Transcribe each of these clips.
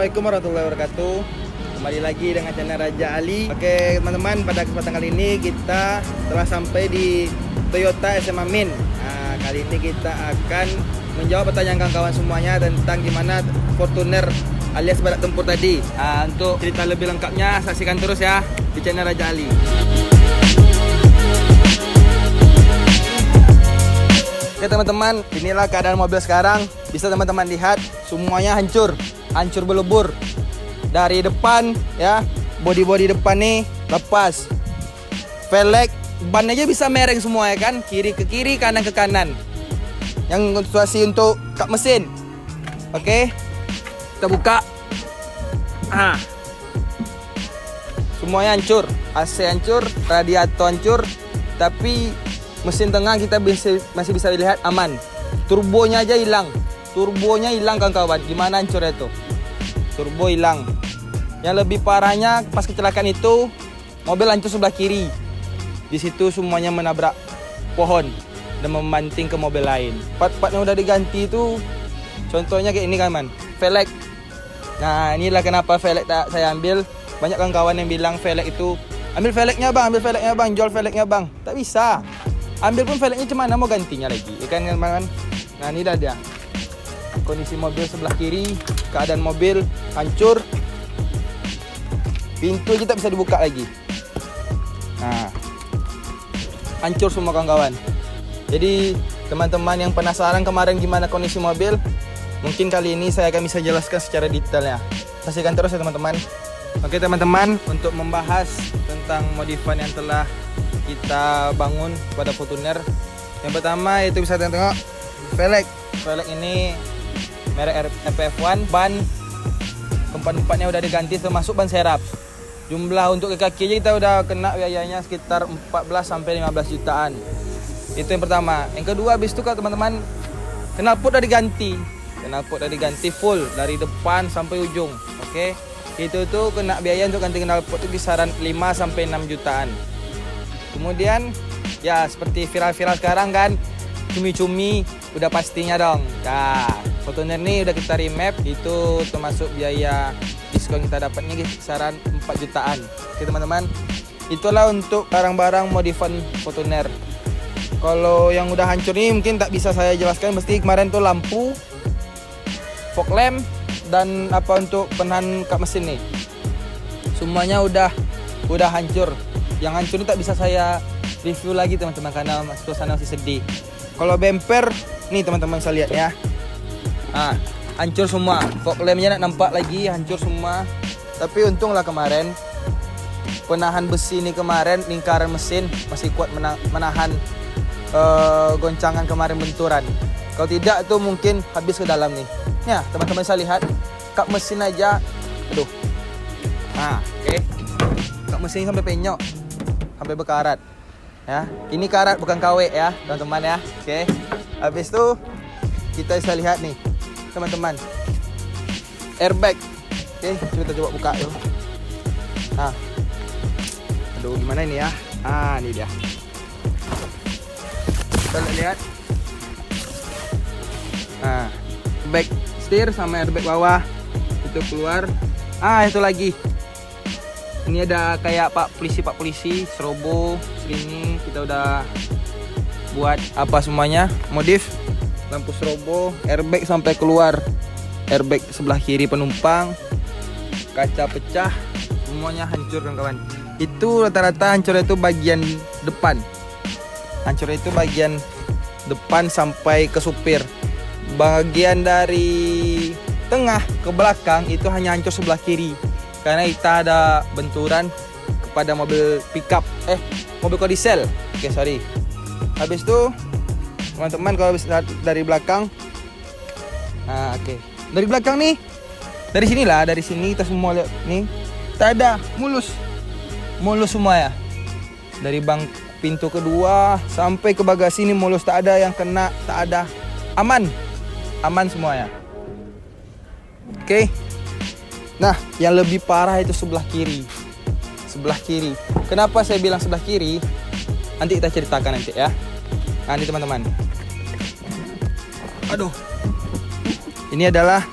Assalamualaikum warahmatullahi wabarakatuh. Kembali lagi dengan channel Raja Ali. Oke teman-teman, pada kesempatan kali ini kita telah sampai di Toyota SMA Min. Nah, kali ini kita akan menjawab pertanyaan kawan-kawan semuanya tentang gimana Fortuner alias badak tempur tadi. Untuk cerita lebih lengkapnya saksikan terus ya di channel Raja Ali. Oke teman-teman, inilah keadaan mobil sekarang. Bisa teman-teman lihat semuanya hancur belebur. Dari depan ya, bodi depan nih lepas. Velg, ban aja bisa mereng semua ya kan, kiri ke kiri, kanan ke kanan. Yang situasi untuk kap mesin. Oke. Kita buka. Semuanya hancur, AC hancur, radiator hancur, tapi mesin tengah kita masih bisa lihat aman. Turbonya aja hilang. Turbonya hilang kawan-kawan. Gimana hancurnya itu? Turbo hilang. Yang lebih parahnya pas kecelakaan itu mobil hancur sebelah kiri. Di situ semuanya menabrak pohon dan membanting ke mobil lain. Part-part yang udah diganti itu contohnya kayak ini kan man. Velg. Nah, inilah kenapa velg saya ambil. Banyak kawan-kawan yang bilang velg itu ambil velgnya bang, jual velgnya bang. Tak bisa. Ambil pun velgnya cuman mau gantinya lagi, ya kan teman-teman. Nah ini dah dia kondisi mobil sebelah kiri, keadaan mobil hancur, pintu kita bisa dibuka lagi. Nah hancur semua kawan-kawan. Jadi teman-teman yang penasaran kemarin gimana kondisi mobil, mungkin kali ini saya akan bisa jelaskan secara detail ya. Saksikan terus ya teman-teman. Oke teman-teman, untuk membahas tentang modifan yang telah kita bangun pada Fortuner, yang pertama itu bisa tengok velg ini merek FF1. Ban keempat-empatnya udah diganti termasuk ban serap. Jumlah untuk ke kaki aja kita udah kena biayanya sekitar 14-15 jutaan. Itu yang pertama. Yang kedua, habis itu teman-teman, knalpot udah diganti. Knalpot udah diganti full dari depan sampai ujung. Oke. Itu tuh kena biaya untuk ganti knalpot itu kisaran 5-6 jutaan. Kemudian ya seperti viral-viral sekarang kan, cumi-cumi udah pastinya dong. Nah, Fortuner ini udah kita remap, itu termasuk biaya diskon kita dapatnya kisaran 4 jutaan. Oke teman-teman, itulah untuk barang-barang modifan Fortuner. Kalau yang udah hancur ini mungkin tak bisa saya jelaskan. Mesti kemarin tuh lampu, fog lamp, dan apa untuk penahan kap mesin nih. Semuanya udah hancur. Yang hancur ini tak bisa saya review lagi teman-teman karena suasana masih sedih. Kalau bumper nih teman-teman bisa lihat ya. Hancur semua. Fog lampnya nak nampak lagi hancur semua. Tapi untunglah kemarin penahan besi ini kemarin, lingkaran mesin masih kuat menahan goncangan kemarin benturan. Kalau tidak tuh mungkin habis ke dalam nih. Ya, teman-teman bisa lihat kap mesin aja. Aduh. Oke. Kap mesin sampai penyok. Sampai berkarat. Ya, ini karat bukan KW ya, teman-teman ya. Oke. Habis itu kita bisa lihat nih, teman-teman. Airbag. Oke, kita coba buka dulu. Aduh, gimana ini ya? Ini dia. Kita lihat. Airbag setir sama airbag bawah itu keluar. Itu lagi. Ini ada kayak pak polisi strobo sini, kita udah buat apa semuanya, modif lampu strobo, airbag sampai keluar, airbag sebelah kiri penumpang, kaca pecah, semuanya hancur kawan. Itu rata-rata hancur itu bagian depan, hancur itu bagian depan sampai ke supir. Bagian dari tengah ke belakang itu hanya hancur sebelah kiri karena kita ada benturan kepada mobil pickup, mobil kodisel. Oke, sorry. Habis itu teman-teman kalau dari belakang, oke. Dari belakang nih, dari sini kita semua lihat nih, tak ada, mulus semua ya. Dari pintu kedua sampai ke bagasi ini mulus, tak ada yang kena, tak ada, aman semua ya. Oke. Nah, yang lebih parah itu sebelah kiri. Kenapa saya bilang sebelah kiri? Nanti kita ceritakan nanti ya. Nah, ini teman-teman. Aduh. Ini adalah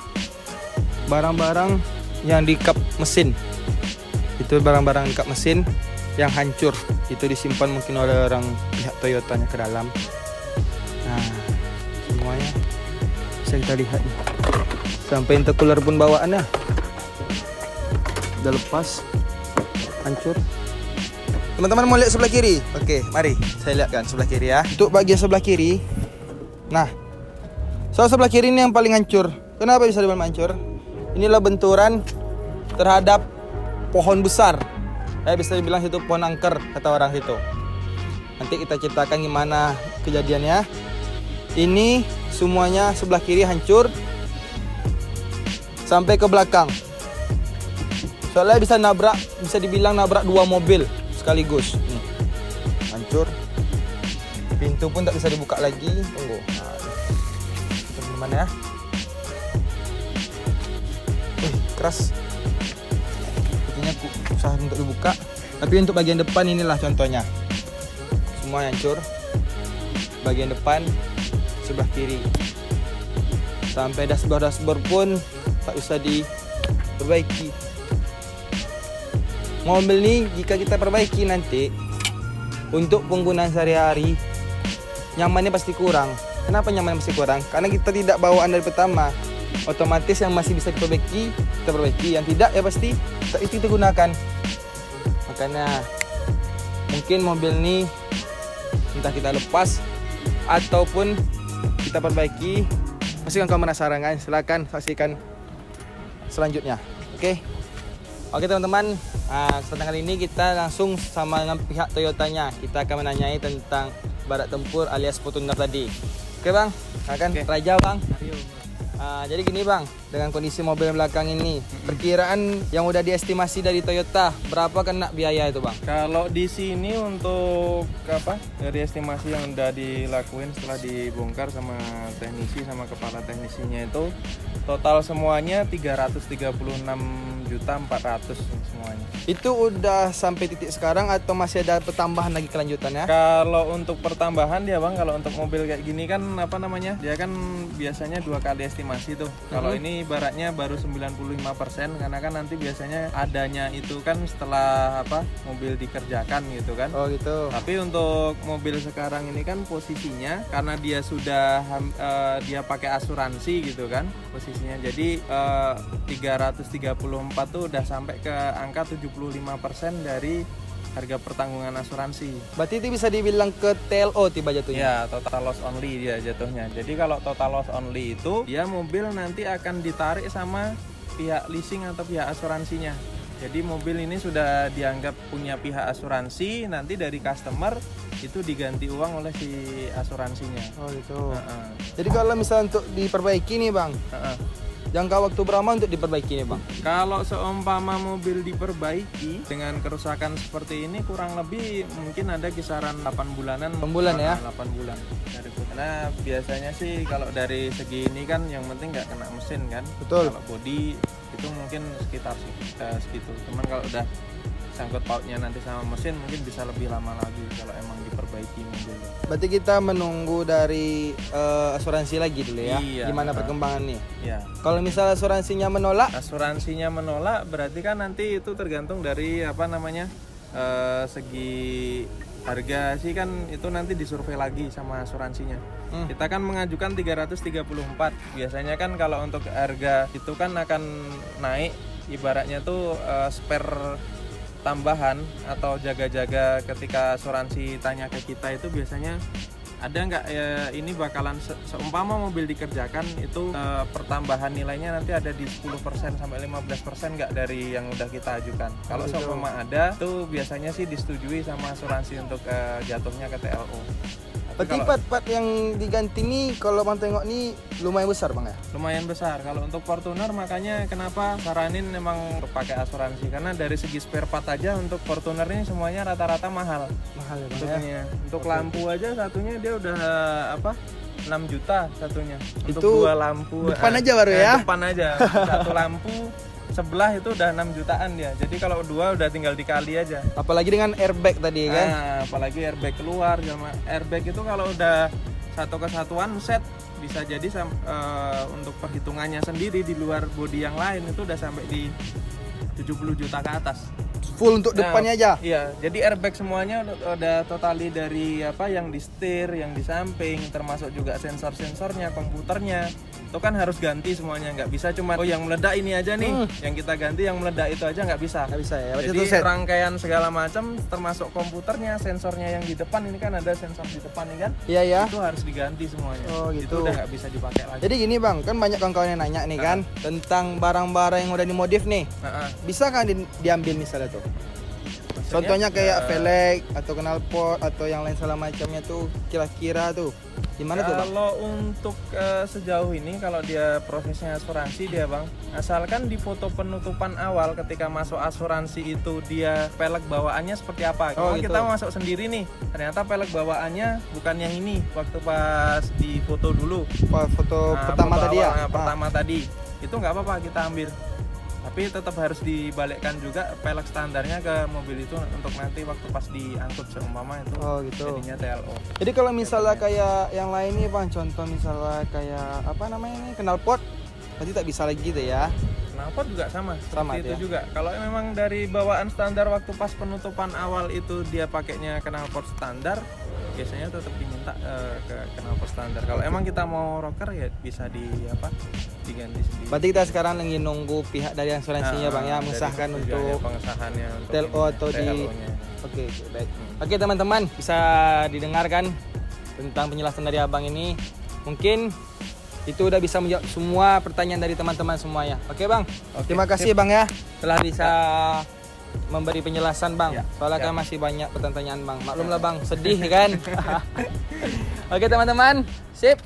barang-barang yang di kap mesin. Itu barang-barang di kap mesin yang hancur. Itu disimpan mungkin oleh orang pihak Toyotanya ke dalam. Nah, semuanya bisa kita lihat nih. Sampai intercooler pun bawaannya udah lepas, hancur. Teman-teman mau lihat sebelah kiri? Oke, mari saya lihatkan sebelah kiri ya. Untuk bagian sebelah kiri, nah, sebelah kiri ini yang paling hancur. Kenapa bisa dibilang hancur? Inilah benturan terhadap pohon besar. Bisa dibilang itu pohon angker kata orang itu. Nanti kita ceritakan gimana kejadiannya. Ini semuanya sebelah kiri hancur sampai ke belakang. Soalnya bisa dibilang nabrak 2 mobil sekaligus. Nih, hancur. Pintu pun tak bisa dibuka lagi. Tunggu. Nah, teman-teman ya. Keras. Sepertinya susah untuk dibuka. Tapi untuk bagian depan inilah contohnya. Semua hancur. Bagian depan sebelah kiri. Sampai dashboard pun tak bisa diperbaiki. Mobil ini jika kita perbaiki nanti untuk penggunaan sehari-hari nyamannya pasti kurang. Kenapa nyamannya pasti kurang? Karena kita tidak bawaan dari pertama. Otomatis yang masih bisa diperbaiki kita perbaiki, yang tidak ya pasti tak itu kita gunakan. Makanya mungkin mobil ini entah kita lepas ataupun kita perbaiki. Pastikan kamu penasaran kan? Silakan saksikan selanjutnya. Oke teman-teman, kesempatan kali ini kita langsung sama dengan pihak Toyotanya. Kita akan menanyai tentang barak tempur alias Fortuner tadi. Oke bang, akan Raja bang. Jadi gini bang, dengan kondisi mobil belakang ini, perkiraan yang udah diestimasi dari Toyota berapa kena biaya itu bang? Kalau di sini untuk dari estimasi yang udah dilakuin setelah dibongkar sama teknisi sama kepala teknisinya itu total semuanya 336.400.000 semuanya. Itu udah sampai titik sekarang atau masih ada pertambahan lagi kelanjutannya? Kalau untuk pertambahan dia bang, kalau untuk mobil kayak gini kan dia kan biasanya 2 kali estimasi tuh. Kalau ini baratnya baru 95% karena kan nanti biasanya adanya itu kan setelah mobil dikerjakan gitu kan. Oh gitu. Tapi untuk mobil sekarang ini kan posisinya karena dia sudah dia pakai asuransi gitu kan posisinya. Jadi 334 tuh udah sampai ke angka 75% dari harga pertanggungan asuransi. Berarti itu bisa dibilang ke TLO tiba jatuhnya? Ya, total loss only dia jatuhnya. Jadi kalau total loss only itu dia mobil nanti akan ditarik sama pihak leasing atau pihak asuransinya. Jadi mobil ini sudah dianggap punya pihak asuransi, nanti dari customer itu diganti uang oleh si asuransinya. Oh gitu. Jadi kalau misalnya untuk diperbaiki nih bang, jangka waktu berapa untuk diperbaiki nih bang? Kalau seumpama mobil diperbaiki dengan kerusakan seperti ini kurang lebih mungkin ada kisaran 8 bulanan. 8 bulan ya? 8 bulan. Karena biasanya sih kalau dari segi ini kan yang penting nggak kena mesin kan. Betul. Kalau body itu mungkin sekitar segitu. Cuman kalau udah sangkut pautnya nanti sama mesin mungkin bisa lebih lama lagi kalau emang diperbaiki mobil. Berarti kita menunggu dari asuransi lagi dulu ya? Iya, gimana perkembangan nih? Ya. Kalau misalnya asuransinya menolak? Asuransinya menolak berarti kan nanti itu tergantung dari segi harga sih kan itu nanti disurvei lagi sama asuransinya. Kita kan mengajukan 334. Biasanya kan kalau untuk harga itu kan akan naik ibaratnya tuh spare tambahan atau jaga-jaga ketika asuransi tanya ke kita itu biasanya ada nggak ini bakalan seumpama mobil dikerjakan itu pertambahan nilainya nanti ada di 10% sampai 15% nggak dari yang udah kita ajukan. Kalau seumpama ada itu biasanya sih disetujui sama asuransi untuk jatuhnya ke TLO. Berarti part-part yang diganti nih kalau bang tengok nih lumayan besar bang ya? Lumayan besar. Kalau untuk Fortuner makanya kenapa saranin memang pakai asuransi karena dari segi spare part aja untuk Fortuner ini semuanya rata-rata mahal. Mahal ya bang ya? Untuk lampu aja satunya dia udah 6 juta satunya. Untuk itu 2 lampu depan aja baru ya? Depan aja. Satu lampu sebelah itu udah 6 jutaan dia. Jadi kalau 2 udah tinggal dikali aja. Apalagi dengan airbag tadi kan? Apalagi airbag keluar sama airbag itu kalau udah satu kesatuan set bisa jadi untuk perhitungannya sendiri di luar bodi yang lain itu udah sampai di 70 juta ke atas. Full untuk depannya aja. Iya, jadi airbag semuanya udah totali dari apa yang di setir, yang di samping, termasuk juga sensor-sensornya, komputernya. Itu kan harus ganti semuanya, nggak bisa cuma yang meledak ini aja nih, yang kita ganti, yang meledak itu aja nggak bisa. Nggak bisa ya. Jadi rangkaian segala macam, termasuk komputernya, sensornya yang di depan ini kan ada sensor di depan ini kan? Iya ya. Itu harus diganti semuanya. Oh gitu. Itu udah nggak bisa dipakai lagi. Jadi gini bang, kan banyak kawan-kawan yang nanya nih kan tentang barang-barang yang udah dimodif nih. Bisa kan diambil misalnya tuh? Contohnya kayak velg atau knalpot atau yang lain segala macamnya tuh kira-kira tuh gimana tuh bang? Kalau untuk sejauh ini kalau dia prosesnya asuransi dia bang, asalkan di foto penutupan awal ketika masuk asuransi itu dia velg bawaannya seperti apa. Kalau gitu. kita masuk sendiri nih, ternyata velg bawaannya bukan yang ini waktu pas di foto dulu. Foto pertama tadi ya? Pertama tadi itu nggak apa-apa kita ambil. Tapi tetap harus dibalikkan juga velg standarnya ke mobil itu untuk nanti waktu pas diangkut seumpama itu jadinya TLO. Jadi kalau misalnya kayak yang lain nih bang, contoh misalnya kayak apa namanya ini knalpot, berarti tak bisa lagi gitu ya? Knalpot juga sama Sama itu ya? juga. Kalau memang dari bawaan standar waktu pas penutupan awal itu dia pakainya knalpot standar, biasanya tetap diminta ke knalpot standar. Kalau emang kita mau rocker ya bisa diganti sendiri. Berarti kita sekarang lagi nunggu pihak dari asuransinya bang ya mengesahkan untuk pengesahannya untuk TLO atau di TLO-nya. Oke, baik. Oke teman-teman, bisa didengarkan tentang penjelasan dari abang ini. Mungkin itu udah bisa menjawab semua pertanyaan dari teman-teman semuanya. Oke bang, terima kasih bang ya telah bisa memberi penjelasan bang. Soalnya kan masih banyak pertanyaan bang. Maklumlah bang, sedih kan. Oke teman-teman, sip.